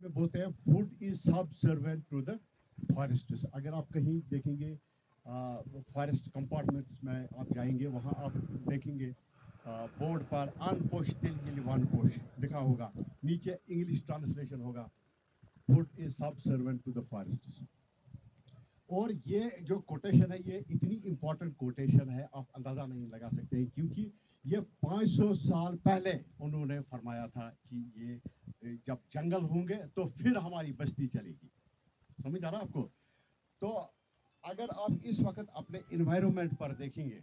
میں بولتے ہیں food is subservient to the forests. اگر آپ کہیں دیکھیں گے فارسٹ کمپارٹمنٹس میں آپ جائیں گے, وہاں آپ دیکھیں گے بورڈ پر ان پوش تل یل ون پوش لکھا ہوگا, نیچے انگلش ٹرانسلیشن ہوگا food is subservient to the forests. اور یہ جو کوٹیشن ہے یہ اتنی امپورٹنٹ کوٹیشن ہے, آپ اندازہ نہیں لگا سکتے ہیں, کیونکہ یہ 500 سال پہلے انہوں نے فرمایا تھا کہ یہ جب جنگل ہوں گے تو پھر ہماری بستی چلے گی. سمجھ آ رہا آپ کو؟ تو اگر آپ اس وقت اپنے انوائرمنٹ پر دیکھیں گے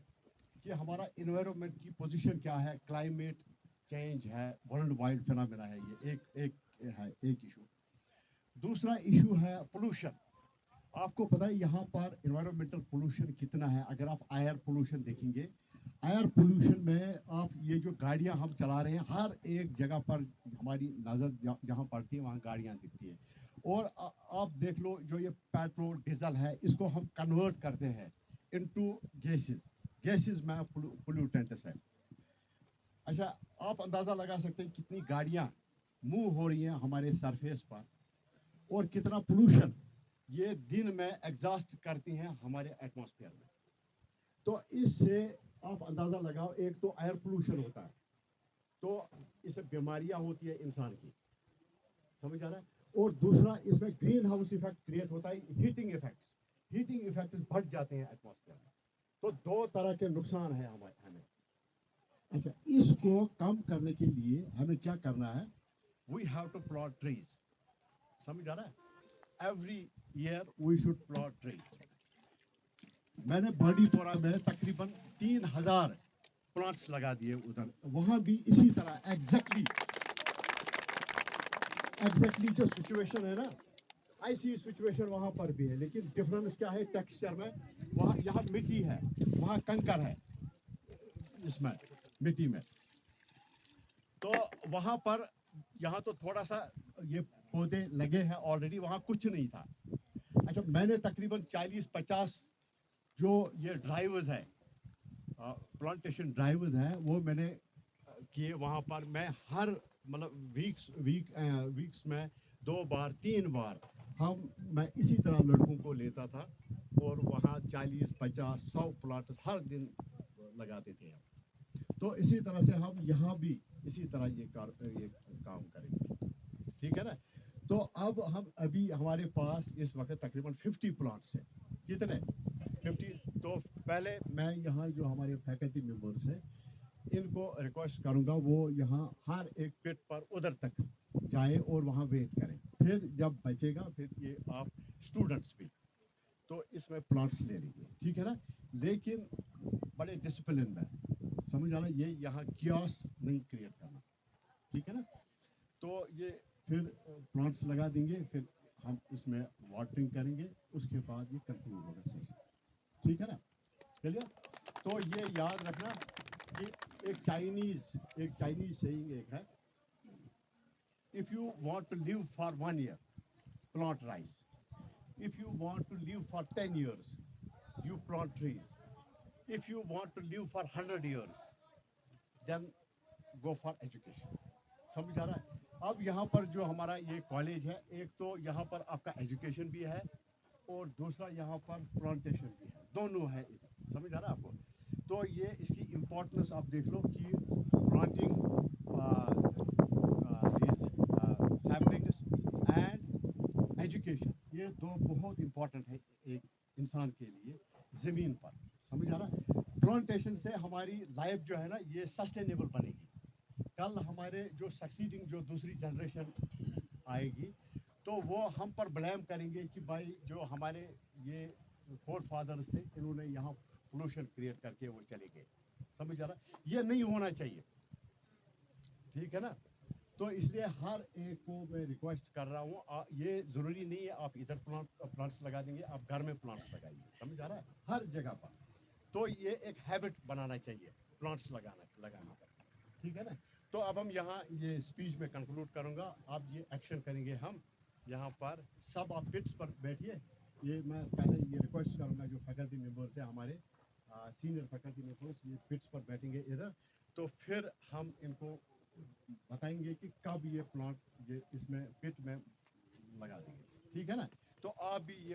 کہ ہمارا انوائرمنٹ کی پوزیشن کیا ہے, کلائمیٹ چینج ہے, ورلڈ وائڈ فینامنا ہے, یہ ایک ایشو. دوسرا ایشو ہے پولوشن. آپ کو پتا ہے یہاں پر انوائرمنٹل پولوشن کتنا ہے. اگر آپ ایئر پولوشن دیکھیں گے, ایئر پولوشن میں آپ یہ جو گاڑیاں ہم چلا رہے ہیں, ہر ایک جگہ پر ہماری نظر جہاں پڑتی ہے وہاں گاڑیاں دکھتی ہیں. اور آپ دیکھ لو جو یہ پیٹرول ڈیزل ہے اس کو ہم کنورٹ کرتے ہیں انٹو گیسز. گیسز میں پولوٹنٹس ہے. اچھا, آپ اندازہ لگا سکتے ہیں کتنی گاڑیاں موو ہو رہی ہیں ہمارے سرفیس پر, اور کتنا پولوشن یہ دن میں ایگزاسٹ کرتی ہیں ہمارے ایٹماسفیئر میں. تو اس سے آپ اندازہ لگاؤ, ایک تو ایئر پولوشن ہوتا ہے, تو اس سے بیماریاں ہوتی ہیں انسان کی, سمجھ آ رہا ہے. اور دوسرا اس میں گرین ہاؤس ایفیکٹ کریٹ ہوتا ہے, ہیٹنگ ایفیکٹس. ہیٹنگ ایفیکٹس بڑھ جاتے ہیں ایٹماسفیئر میں. تو دو طرح کے نقصان ہیں ہمیں. اچھا, اس کو کم کرنے کے لیے ہمیں کیا کرنا ہے؟ We have to plant trees. سمجھ آ رہا ہے؟ Every year we should plant trees. میں نے بانڈی پورہ میں تقریباً 3000 پلانٹس لگا دیے ادھر. وہاں بھی اسی طرح ایگزیکٹلی جو سچویشن ہے نا, ایسی سچویشن وہاں پر بھی ہے, لیکن ڈفرنس کیا ہے ٹیکسچر میں. وہاں یہاں مٹی ہے, وہاں کنکر ہے, اس میں مٹی میں. تو وہاں پر یہاں تو تھوڑا سا یہ پودے لگے ہیں آلریڈی, وہاں کچھ نہیں تھا. اچھا, میں نے تقریباً 40-50 جو یہ ڈرائیورز ہے, پلانٹیشن ڈرائیورز ہیں, وہ میں نے کیے وہاں پر. میں ہر مطلب ویکس میں 2 بار 3 بار میں اسی طرح لڑکوں کو لیتا تھا, اور وہاں 40-50-100 پلاٹس ہر دن لگاتے تھے ہم. تو اسی طرح سے ہم یہاں بھی اسی طرح یہ کام کریں گے, ٹھیک ہے نا. تو اب ابھی ہمارے پاس اس وقت تقریباً 50 پلانٹس ہیں. کتنے؟ 50. تو پہلے میں یہاں جو ہمارے فیکلٹی ممبرس ہیں ان کو ریکویسٹ کروں گا وہ یہاں ہر ایک پٹ پر ادھر تک جائیں اور وہاں ویٹ کریں. پھر جب بچے گا پھر یہ آپ اسٹوڈنٹس بھی تو اس میں پلانٹس لے لیں گے, ٹھیک ہے نا. لیکن بڑے ڈسپلن میں, سمجھ آنا, یہ یہاں کیوس نہیں کریٹ کرنا, ٹھیک ہے نا. تو یہ پھر پلانٹس لگا دیں گے, پھر ہم اس میں واٹرنگ کریں گے, اس کے بعد یہ کنٹینیو ہوگا سیشن, ٹھیک ہے نا. چلیے, تو یہ یاد رکھنا کہ ایک چائنیز سیئنگ ایک ہے, if you want to live for 1 year, plant rice. If you want to live for 10 years, you plant trees. If you want to live for 100 years, then go for education. سمجھ آ رہا ہے؟ اب یہاں پر جو ہمارا یہ کالج ہے, ایک تو یہاں پر آپ کا ایجوکیشن بھی ہے اور دوسرا یہاں پر پلانٹیشن بھی ہے, دونوں ہے ادھر. سمجھ آ رہا ہے آپ کو؟ تو یہ اس کی امپورٹنس آپ دیکھ لو کہ پلانٹنگ سیپلنگس اینڈ ایجوکیشن, یہ دو بہت امپورٹنٹ ہے ایک انسان کے لیے زمین پر. سمجھ آ رہا؟ پلانٹیشن سے ہماری لائف جو ہے نا یہ سسٹینیبل بنے گی. کل ہمارے جو سکسیڈنگ جو دوسری جنریشن آئے گی تو وہ ہم پر بلیم کریں گے کہ بھائی جو ہمارے یہ فور فادرز تھے انہوں نے یہاں پولوشن کریٹ کر کے وہ چلے گئے. سمجھ آ رہا؟ یہ نہیں ہونا چاہیے, ٹھیک ہے نا. تو اس لیے ہر ایک کو میں ریکویسٹ کر رہا ہوں, یہ ضروری نہیں ہے آپ ادھر پلانٹس لگا دیں گے, آپ گھر میں پلانٹس لگائیے. سمجھ آ رہا ہے؟ ہر جگہ پر. تو یہ ایک ہیبٹ بنانا چاہیے پلانٹس لگانا کا, ٹھیک ہے نا. تو اب ہم یہاں یہ اسپیچ میں کنکلوڈ کروں گا. اب یہ ایکشن کریں گے ہم یہاں پر, سب آپ پٹس پر بیٹھیے. یہ میں پہلے یہ ریکویسٹ کروں گا جو فیکلٹی ممبرس ہیں ہمارے سینئر فیکلٹی ممبرس, یہ پٹس پر بیٹھیں گے ادھر. تو پھر ہم ان کو بتائیں گے کہ کب یہ پلانٹ یہ اس میں پٹ میں ٹھیک ہے نا. تو آپ بھی یہ